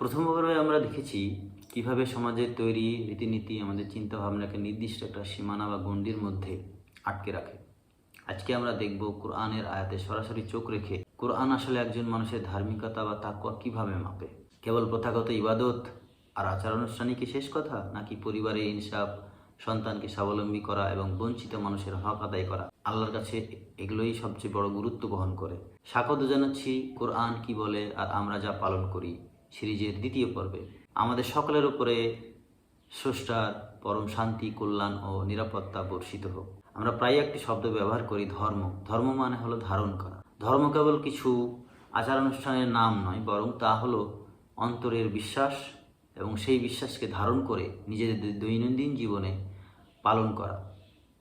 প্রথম পর্বে আমরা দেখেছি কিভাবে সমাজের তৈরি রীতিনীতি আমাদের চিন্তাভাবনাকে নির্দিষ্ট একটা সীমানা বা গণ্ডির মধ্যে আটকে রাখে। আজকে আমরা দেখব কোরআনের আয়াতে সরাসরি চোখ রেখে কোরআন আসলে একজন মানুষের ধার্মিকতা বা তাকওয়া কিভাবে মাপে। কেবল প্রথাগত ইবাদত আর আচার অনুষ্ঠানই কি শেষ কথা, নাকি পরিবারে ইনসাফ, সন্তানকে স্বাবলম্বী করা এবং বঞ্চিত মানুষের হক আদায় করা আল্লাহর কাছে এগুলোই সবচেয়ে বড় গুরুত্ব বহন করে। স্বাগত জানাচ্ছি কোরআন কি বলে আর আমরা যা পালন করি সিরিজের দ্বিতীয় পর্বে। আমাদের সকলের উপরে স্রষ্টার পরম শান্তি, কল্যাণ ও নিরাপত্তা বর্ষিত হোক। আমরা প্রায় একটি শব্দ ব্যবহার করি, ধর্ম। ধর্ম মানে হলো ধারণ করা। ধর্ম কেবল কিছু আচার অনুষ্ঠানের নাম নয়, বরং তা হলো অন্তরের বিশ্বাস এবং সেই বিশ্বাসকে ধারণ করে নিজেদের দৈনন্দিন জীবনে পালন করা,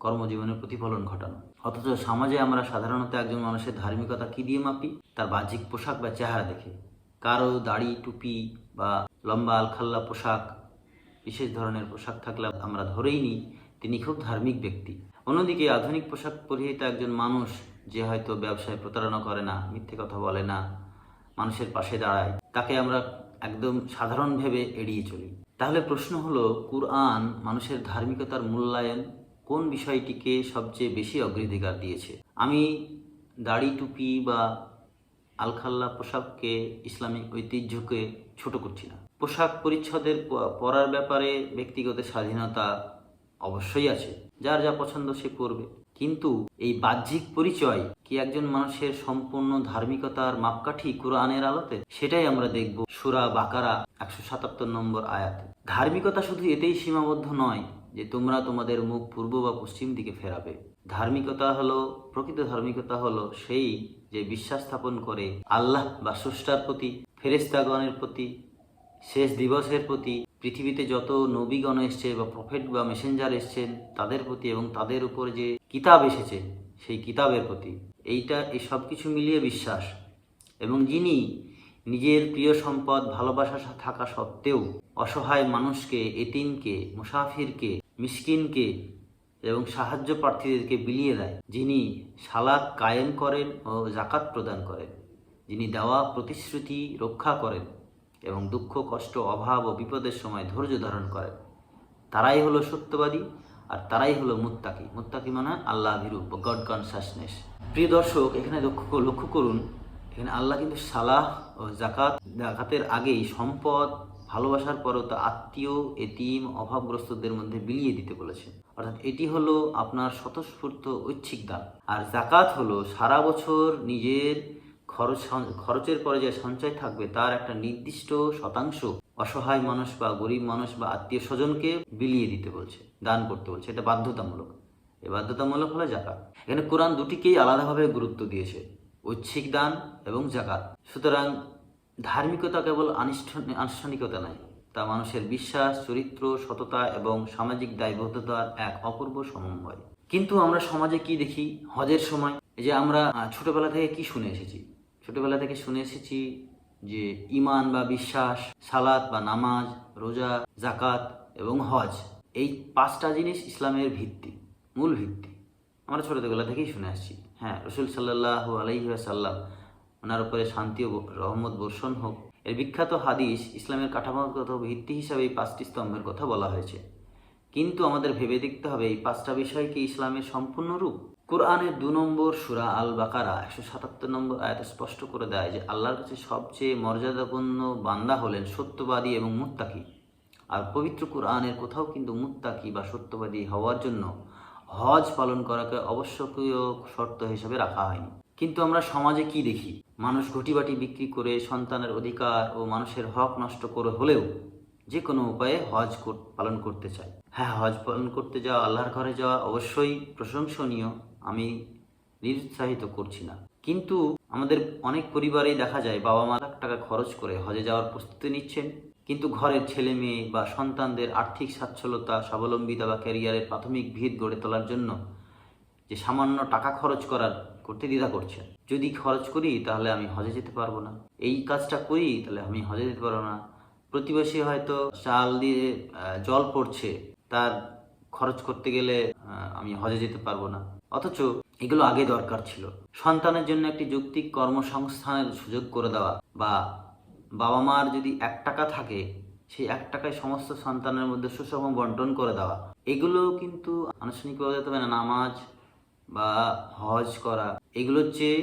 কর্মজীবনের প্রতিফলন ঘটানো। অথচ সমাজে আমরা সাধারণত একজন মানুষের ধার্মিকতা কি দিয়ে মাপি? তার বাহ্যিক পোশাক বা চেহারা দেখে। কারো দাড়ি, টুপি বা লম্বা আলখাল্লা পোশাক, বিশেষ ধরনের পোশাক থাকলে আমরা ধরেই নিই তিনি খুব ধার্মিক ব্যক্তি। অন্যদিকে আধুনিক পোশাক পরিহিত একজন মানুষ যে হয়তো ব্যবসায় প্রতারণা করে না, মিথ্যে কথা বলে না, মানুষের পাশে দাঁড়ায়, তাকে আমরা একদম সাধারণ ভেবে এড়িয়ে চলি। তাহলে প্রশ্ন হলো, কুরআন মানুষের ধার্মিকতার মূল্যায়ন কোন বিষয়টিকে সবচেয়ে বেশি অগ্রাধিকার দিয়েছে? আমি দাড়ি, টুপি বা আলখাল্লা পোশাককে, ইসলামিক ঐতিহ্যকে ছোট করছি না। পোশাক পরিচ্ছদের পরার ব্যাপারে ব্যক্তিগত স্বাধীনতা অবশ্যই আছে, যার যা পছন্দ সে পরবে। কিন্তু এই বাহ্যিক পরিচয় কি একজন মানুষের সম্পূর্ণ ধার্মিকতার মাপকাঠি কোরআনের আলোতে? সেটাই আমরা দেখব সূরা বাকারা 177 নম্বর আয়াতে। ধার্মিকতা শুধু এতেই সীমাবদ্ধ নয় যে তোমরা তোমাদের মুখ পূর্ব বা পশ্চিম দিকে ফেরাবে। ধার্মিকতা হলো, প্রকৃত ধার্মিকতা হলো সেই যে বিশ্বাস স্থাপন করে আল্লাহ বা স্রষ্টার প্রতি, ফেরেশতাগণের প্রতি, শেষ দিবসের প্রতি, পৃথিবীতে যত নবীগণ এসছে বা প্রফেট বা মেসেঞ্জার এসছেন তাদের প্রতি, এবং তাদের উপর যে কিতাব এসেছে সেই কিতাবের প্রতি। এই সব কিছু মিলিয়ে বিশ্বাস। এবং যিনি নিজের প্রিয় সম্পদ, ভালোবাসা থাকা সত্ত্বেও অসহায় মানুষকে, এতিমকে, মুসাফিরকে, মিসকিনকে এবং সাহায্য প্রার্থীদেরকে বিলিয়ে দেয়, যিনি সালাত কায়েম করেন ও জাকাত প্রদান করেন, যিনি দেওয়া প্রতিশ্রুতি রক্ষা করেন এবং দুঃখ, কষ্ট, অভাব ও বিপদের সময় ধৈর্য ধারণ করেন, তারাই হলো সত্যবাদী আর তারাই হলো মুত্তাকি। মুত্তাকি মানে আল্লাহ ভীরু, গড কনসাসনেস। প্রিয় দর্শক, এখানে লক্ষ্য করুন, এখানে আল্লাহ কিন্তু সালাহ ও জাকাতের আগেই সম্পদ, ভালোবাসার পরও তা আত্মীয়, এতিম, অভাবগ্রস্তদের মধ্যে বিলিয়ে দিতে বলেছেন। অর্থাৎ এটি হলো আপনার স্বতঃস্ফূর্ত ঐচ্ছিক দান। আর জাকাত হলো সারা বছর নিজের খরচের পরে যে সঞ্চয় থাকবে তার একটা নির্দিষ্ট শতাংশ অসহায় মানুষ বা গরিব মানুষ বা আত্মীয় স্বজনকে বিলিয়ে দিতে বলছে, দান করতে বলছে। এটা বাধ্যতামূলক। এই বাধ্যতামূলক হলো জাকাত। এখানে কোরআন দুটিকেই আলাদাভাবে গুরুত্ব দিয়েছে, ঐচ্ছিক দান এবং জাকাত। সুতরাং ধার্মিকতা কেবল আনুষ্ঠানিকতা নয়, তা মানুষের বিশ্বাস, চরিত্র, সততা এবং সামাজিক দায়বদ্ধতার এক অপূর্ব সমন্বয়। কিন্তু আমরা সমাজে কি দেখি? হজের সময় এই যে আমরা ছোটবেলা থেকে কি শুনে এসেছি? ছোটবেলা থেকে শুনে এসেছি যে ঈমান বা বিশ্বাস, সালাত বা নামাজ, রোজা, জাকাত এবং হজ, এই 5টা জিনিস ইসলামের ভিত্তি, মূল ভিত্তি। আমরা ছোটবেলা থেকেই শুনে আসছি। হ্যাঁ, রাসূল সাল্লাল্লাহু আলাইহি ওয়াসাল্লাম, ওনার উপরে শান্তি ও রহমত বর্ষণ হোক, এর বিখ্যাত হাদিস ইসলামের কাঠামোগত ভিত্তি হিসাবে এই 5টি স্তম্ভের কথা বলা হয়েছে। কিন্তু আমাদের ভেবে দেখতে হবে, এই 5টা বিষয় কি ইসলামের সম্পূর্ণ রূপ? কোরআনের 2 নম্বর সূরা আল বাকারা 177 নম্বর আয়াতে স্পষ্ট করে দেয় যে আল্লাহর কাছে সবচেয়ে মর্যাদাপূর্ণ বান্দা হলেন সত্যবাদী এবং মুত্তাকি। আর পবিত্র কোরআনের কোথাও কিন্তু মুত্তাকি বা সত্যবাদী হওয়ার জন্য হজ পালন করাকে আবশ্যকীয় শর্ত হিসেবে রাখা হয়নি। কিন্তু আমরা সমাজে কি দেখি? মানুষ ঘটিবাটি বিক্রি করে, সন্তানের অধিকার ও মানুষের হক নষ্ট করে হলেও যে কোনো উপায়ে হজ পালন করতে চায়। হ্যাঁ, হজ পালন করতে যাওয়া, আল্লাহর ঘরে যাওয়া অবশ্যই প্রশংসনীয়, আমি নিরুৎসাহিত করছি না। কিন্তু আমাদের অনেক পরিবারেই দেখা যায় বাবা মা লাখ টাকা খরচ করে হজে যাওয়ার প্রস্তুতি নিচ্ছেন, কিন্তু ঘরের ছেলে মেয়ে বা সন্তানদের আর্থিক সচ্ছলতা, স্বাবলম্বিতা বা ক্যারিয়ারের প্রাথমিক ভিত গড়ে তোলার জন্য যে সামান্য টাকা খরচ করতে দ্বিধা করছেন। যদি খরচ করি তাহলে আমি হজে যেতে পারবো না, এই কাজটা করি তাহলে আমি হজে যেতে পারবো না। প্রতিবেশী হয়তো চাল দিয়ে জল পড়ছে, তার খরচ করতে গেলে আমি হজে যেতে পারবো না। অথচ এগুলো আগে দরকার ছিল। সন্তানের জন্য একটি যৌক্তিক কর্মসংস্থানের সুযোগ করে দেওয়া বা বাবা মার যদি 1 টাকা থাকে, সেই 1 টাকায় সমস্ত সন্তানের মধ্যে সুষম বন্টন করে দেওয়া, এগুলো কিন্তু আনুষ্ঠানিকভাবে তবে না, নামাজ বা হজ করা, এগুলোর চেয়ে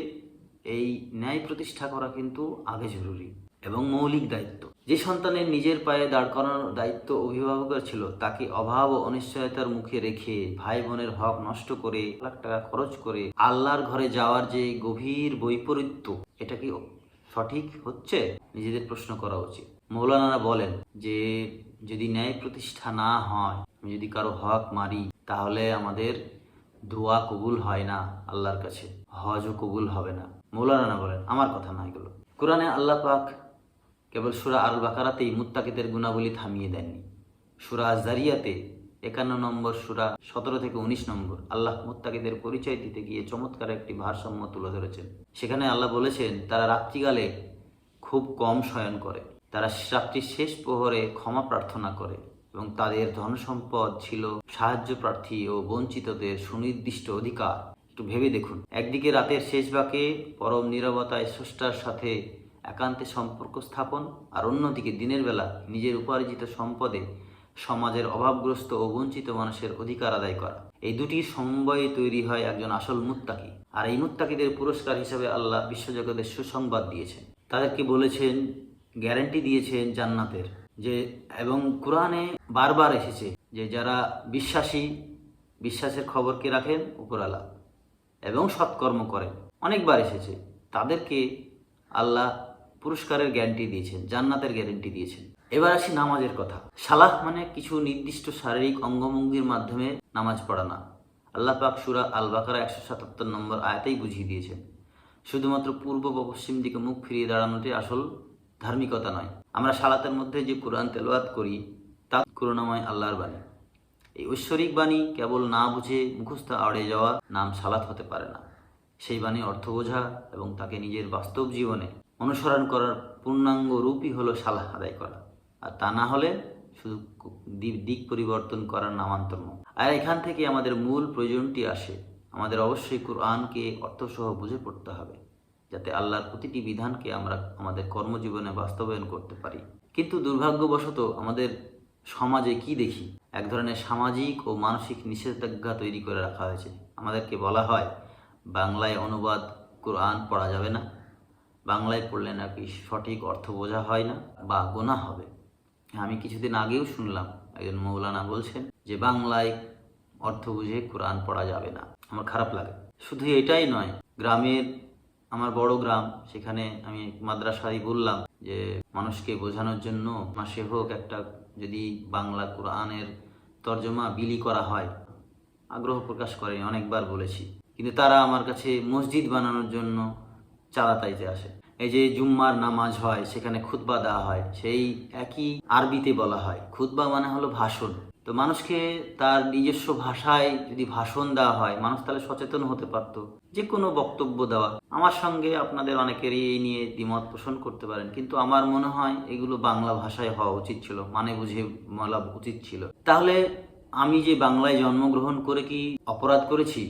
এই ন্যায় প্রতিষ্ঠা করা কিন্তু আগে জরুরি এবং মৌলিক দায়িত্ব। যে সন্তানের নিজের পায়ে দাঁড় করানোর দায়িত্ব অভিভাবকের ছিল, তাকে অভাব ও অনিশ্চয়তার মুখে রেখে ভাই বোনের হক নষ্ট করে লাখ টাকা খরচ করে আল্লাহর ঘরে যাওয়ার যে গভীর বৈপরীত্য, এটা কি সঠিক হচ্ছে? নিজেদের প্রশ্ন করা উচিত। মৌলানারা বলেন যে যদি ন্যায় প্রতিষ্ঠা না হয়, আমি যদি কারো হক মারি, তাহলে আমাদের দোয়া কবুল হয় না আল্লাহর কাছে, হজও কবুল হবে না। মৌলানা বলেন, আমার কথা না এগুলো। কোরআনে আল্লাহ পাক কেবল সূরা আল বাকারাতেই মুত্তাকিদের গুণাবলী থামিয়ে দেননি। সূরা জারিয়াতে 51 নম্বর সূরা 17 থেকে 19 নম্বর আল্লাহ মুত্তাকিদের পরিচয় দিতে গিয়ে চমৎকার একটি ভারসাম্য তুলে ধরেছেন। সেখানে আল্লাহ বলেছেন, তারা রাত্রিকালে খুব কম শয়ন করে, তারা রাত্রির শেষ প্রহরে ক্ষমা প্রার্থনা করে এবং তাদের ধন সম্পদ ছিল সাহায্য প্রার্থী ও বঞ্চিতদের সুনির্দিষ্ট অধিকার। একটু ভেবে দেখুন, একদিকে রাতের শেষ ভাগে পরম নীরবতায় স্রষ্টার সাথে একান্তে সম্পর্ক স্থাপন, আর অন্যদিকে দিনের বেলা নিজের উপার্জিত সম্পদে সমাজের অভাবগ্রস্ত ও বঞ্চিত মানুষের অধিকার আদায় করা। এই দুটির সমন্বয়ে তৈরি হয় একজন আসল মুত্তাকি। আর এই মুত্তাকিদের পুরস্কার হিসেবে আল্লাহ বিশ্বজগতের সুসংবাদ দিয়েছেন, তাদেরকে বলেছেন, গ্যারান্টি দিয়েছেন জান্নাতের, যে এবং কোরআনে বারবার এসেছে যে যারা বিশ্বাসী, বিশ্বাসের খবর কে রাখেন? উপরওয়ালা, এবং সৎকর্ম করেন, অনেকবার এসেছে, তাদেরকে আল্লাহ পুরস্কারের গ্যারান্টি দিয়েছেন, জান্নাতের গ্যারান্টি দিয়েছেন। এবার আসি নামাজের কথা। সালাহ মানে কিছু নির্দিষ্ট শারীরিক অঙ্গভঙ্গির মাধ্যমে নামাজ পড়া না। আল্লাহ পাক সূরা আল বাকারা 177 নম্বর আয়াতেই বুঝিয়ে দিয়েছেন, শুধুমাত্র পূর্ব বা পশ্চিম দিকে মুখ ফিরিয়ে দাঁড়ানোটি আসল ধার্মিকতা নয়। আমরা সালাতের মধ্যে যে কোরআন তেলাওয়াত করি, তা করুণাময় আল্লাহর বাণী। এই ঐশ্বরিক বাণী কেবল না বুঝে মুখস্থ আড়ে যাওয়া নাম সালাত হতে পারে না। সেই বাণী অর্থ বোঝা এবং তাকে নিজের বাস্তব জীবনে অনুসরণ করার পূর্ণাঙ্গ রূপই হলো সালাহ আদায় করা, আর তা না হলে শুধু দিক পরিবর্তন করার নামান্তর। আর এখান থেকে আমাদের মূল প্রয়োজনটি আসে, আমাদের অবশ্যই কোরআনকে অর্থসহ বুঝে পড়তে হবে, যাতে আল্লাহর প্রতিটি বিধানকে আমরা আমাদের কর্মজীবনে বাস্তবায়ন করতে পারি। কিন্তু দুর্ভাগ্যবশত আমাদের সমাজে কি দেখি, এক ধরনের সামাজিক ও মানসিক নিষেধাজ্ঞা তৈরি করে রাখা হয়েছে। আমাদেরকে বলা হয় বাংলায় অনুবাদ কোরআন পড়া যাবে না, বাংলায় পড়লে নাকি সঠিক অর্থ বোঝা হয় না বা গোনাহ হবে। আমি কিছুদিন আগেও শুনলাম একজন মৌলানা বলছেন যে বাংলায় অর্থ বুঝে কোরআন পড়া যাবে না। আমার খারাপ লাগে। শুধু এটাই নয়, গ্রামের, আমার বড় গ্রাম, সেখানে আমি মাদ্রাসায় বললাম যে মানুষকে বোঝানোর জন্য মাসে হোক একটা যদি বাংলা কোরআনের তর্জমা বিলি করা হয়, আগ্রহ প্রকাশ করেনি, অনেকবার বলেছি, কিন্তু তারা আমার কাছে মসজিদ বানানোর জন্য চাঁদা চাইতে আসে। এই যে জুম্মার নামাজ হয়, সেখানে খুতবা দেওয়া হয়, সেই একই আরবিতে বলা হয়। খুতবা মানে হলো ভাষণ। তো মানুষকে তার নিজস্ব ভাষায় যদি ভাষণ দেওয়া হয়, মানুষ তাহলে সচেতন হতে পারত, যে কোনো বক্তব্য দেওয়া। আমার সঙ্গে আপনাদের অনেকেরই এই নিয়ে দ্বিমত পোষণ করতে পারেন, কিন্তু আমার মনে হয় এগুলো বাংলা ভাষায় হওয়া উচিত ছিল, মানে বুঝে বলা উচিত ছিল। তাহলে আমি যে বাংলায় জন্মগ্রহণ করে কি অপরাধ করেছি?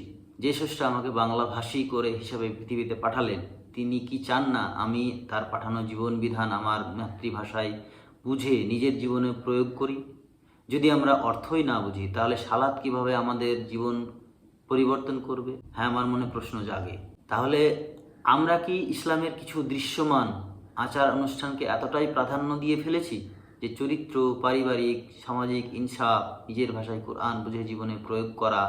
যে স্রষ্টা আমাকে বাংলা ভাষী করে হিসাবে পৃথিবীতে পাঠালেন, তিনি কি চান না আমি তার পাঠানো জীবন বিধান আমার মাতৃভাষায় বুঝে নিজের জীবনে প্রয়োগ করি? যদি আমরা অর্থই না বুঝি, তাহলে সালাত কিভাবে আমাদের জীবন পরিবর্তন করবে? হ্যাঁ, আমার মনে প্রশ্ন জাগে। তাহলে আমরা কি ইসলামের কিছু দৃশ্যমান আচার অনুষ্ঠানকে এতটাই প্রাধান্য দিয়ে ফেলেছি যে চরিত্র, পারিবারিক, সামাজিক ইনসাফ, নিজের ভাষায় কোরআন বুঝে জীবনে প্রয়োগ করা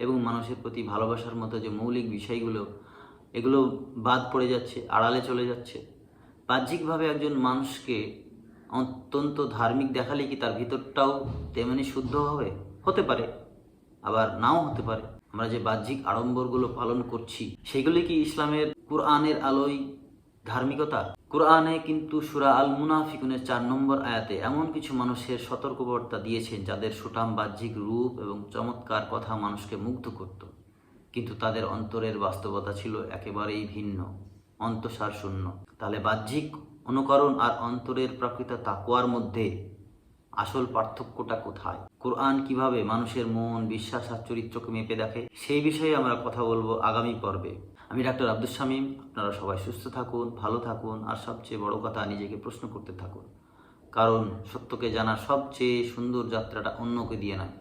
এবং মানুষের প্রতি ভালোবাসার মতো যে মৌলিক বিষয়গুলো, এগুলো বাদ পড়ে যাচ্ছে, আড়ালে চলে যাচ্ছে? বাহ্যিকভাবে একজন মানুষকে অত্যন্ত ধার্মিক দেখালে কি তার ভিতরটাও তেমনি শুদ্ধ হবে? হতে পারে, আবার নাও হতে পারে। আমরা যে বাহ্যিক আড়ম্বরগুলো পালন করছি, সেগুলি কি ইসলামের কোরআনের আলোয় ধার্মিকতা? কোরআনে কিন্তু সূরা আল মুনাফিকুনের 4 নম্বর আয়াতে এমন কিছু মানুষের সতর্কবার্তা দিয়েছেন যাদের সুঠাম বাহ্যিক রূপ এবং চমৎকার কথা মানুষকে মুগ্ধ করত, কিন্তু তাদের অন্তরের বাস্তবতা ছিল একেবারেই ভিন্ন, অন্তঃসার শূন্য। তাহলে বাহ্যিক অনুকরণ আর অন্তরের প্রকৃত তাকওয়ার মধ্যে আসল পার্থক্যটা কোথায়? কোরআন কিভাবে মানুষের মন, বিশ্বাস আর চরিত্রকে মেপে দেখে, সেই বিষয়ে আমরা কথা বলবো আগামী পর্বে। আমি ডাক্তার আব্দুল শামীম। আপনারা সবাই সুস্থ থাকুন, ভালো থাকুন, আর সবচেয়ে বড় কথা, নিজেকে প্রশ্ন করতে থাকুন। কারণ সত্যকে জানার সবচেয়ে সুন্দর যাত্রাটা অন্যকে দিয়ে নয়,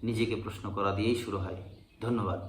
নিজেকে প্রশ্ন করা দিয়েই শুরু হয়। ধন্যবাদ।